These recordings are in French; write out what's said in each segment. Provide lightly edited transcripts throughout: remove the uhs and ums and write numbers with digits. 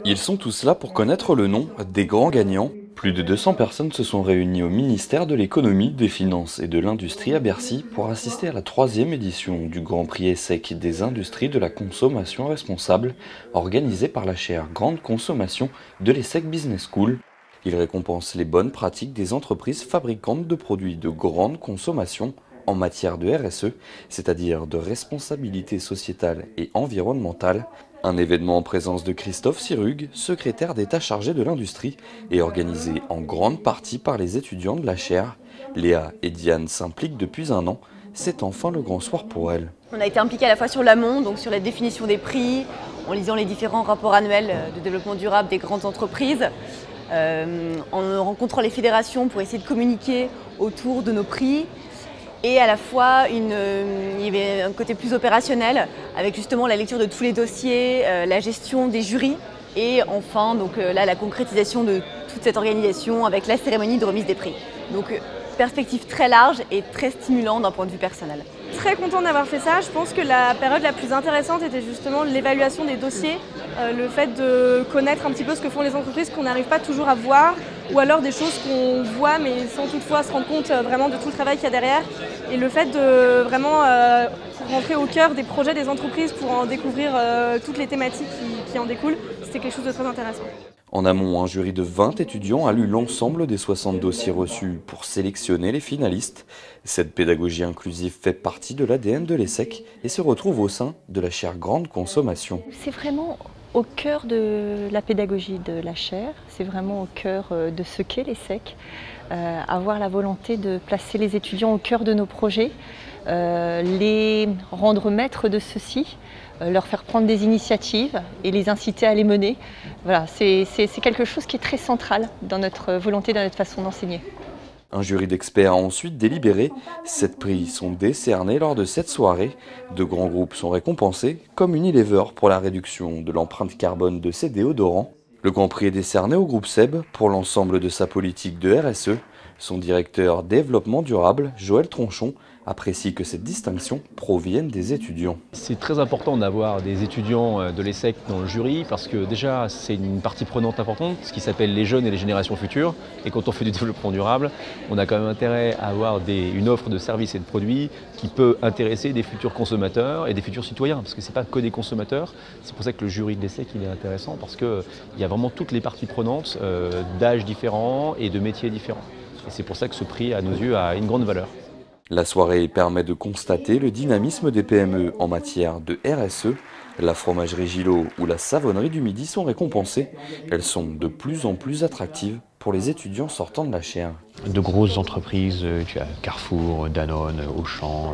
Ils sont tous là pour connaître le nom des grands gagnants. Plus de 200 personnes se sont réunies au ministère de l'économie, des finances et de l'industrie à Bercy pour assister à la 3e édition du Grand Prix ESSEC des industries de la consommation responsable, organisé par la chaire Grande Consommation de l'ESSEC Business School. Il récompense les bonnes pratiques des entreprises fabricantes de produits de grande consommation en matière de RSE, c'est-à-dire de responsabilité sociétale et environnementale. Un événement en présence de Christophe Sirugue, secrétaire d'État chargé de l'industrie, et organisé en grande partie par les étudiants de la chaire. Léa et Diane s'impliquent depuis un an. C'est enfin le grand soir pour elles. On a été impliqués à la fois sur l'amont, donc sur la définition des prix, en lisant les différents rapports annuels de développement durable des grandes entreprises, en rencontrant les fédérations pour essayer de communiquer autour de nos prix. Et à la fois, il y avait un côté plus opérationnel, avec justement la lecture de tous les dossiers, la gestion des jurys, et enfin, donc, là, la concrétisation de toute cette organisation avec la cérémonie de remise des prix. Donc, perspective très large et très stimulante d'un point de vue personnel. Très content d'avoir fait ça. Je pense que la période la plus intéressante était justement l'évaluation des dossiers, le fait de connaître un petit peu ce que font les entreprises qu'on n'arrive pas toujours à voir, ou alors des choses qu'on voit mais sans toutefois se rendre compte vraiment de tout le travail qu'il y a derrière. Et le fait de vraiment rentrer au cœur des projets des entreprises pour en découvrir toutes les thématiques qui en découlent, c'était quelque chose de très intéressant. En amont, un jury de 20 étudiants a lu l'ensemble des 60 dossiers reçus pour sélectionner les finalistes. Cette pédagogie inclusive fait partie de l'ADN de l'ESSEC et se retrouve au sein de la chaire Grande Consommation. C'est vraiment au cœur de la pédagogie de la chaire, c'est vraiment au cœur de ce qu'est l'ESSEC. Avoir la volonté de placer les étudiants au cœur de nos projets, les rendre maîtres de ceux-ci, leur faire prendre des initiatives et les inciter à les mener. Voilà, c'est quelque chose qui est très central dans notre volonté, dans notre façon d'enseigner. Un jury d'experts a ensuite délibéré. 7 prix sont décernés lors de cette soirée. De grands groupes sont récompensés, comme Unilever pour la réduction de l'empreinte carbone de ses déodorants. Le Grand Prix est décerné au groupe SEB pour l'ensemble de sa politique de RSE. Son directeur développement durable, Joël Tronchon, apprécie que cette distinction provienne des étudiants. C'est très important d'avoir des étudiants de l'ESSEC dans le jury parce que déjà c'est une partie prenante importante, ce qui s'appelle les jeunes et les générations futures. Et quand on fait du développement durable, on a quand même intérêt à avoir une offre de services et de produits qui peut intéresser des futurs consommateurs et des futurs citoyens, parce que ce n'est pas que des consommateurs. C'est pour ça que le jury de l'ESSEC il est intéressant, parce qu'il y a vraiment toutes les parties prenantes d'âges différents et de métiers différents. Et c'est pour ça que ce prix, à nos yeux, a une grande valeur. La soirée permet de constater le dynamisme des PME en matière de RSE. La fromagerie Gillot ou la savonnerie du Midi sont récompensées. Elles sont de plus en plus attractives pour les étudiants sortant de la chaire. De grosses entreprises, tu as Carrefour, Danone, Auchan,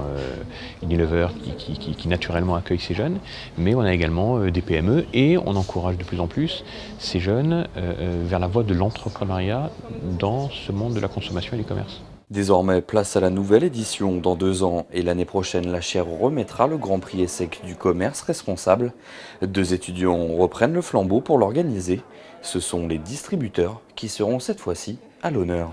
Unilever qui naturellement accueillent ces jeunes, mais on a également des PME et on encourage de plus en plus ces jeunes vers la voie de l'entrepreneuriat dans ce monde de la consommation et du commerce. Désormais, place à la nouvelle édition dans 2 ans et l'année prochaine, la chaire remettra le Grand Prix ESSEC du commerce responsable. 2 étudiants reprennent le flambeau pour l'organiser. Ce sont les distributeurs qui seront cette fois-ci à l'honneur.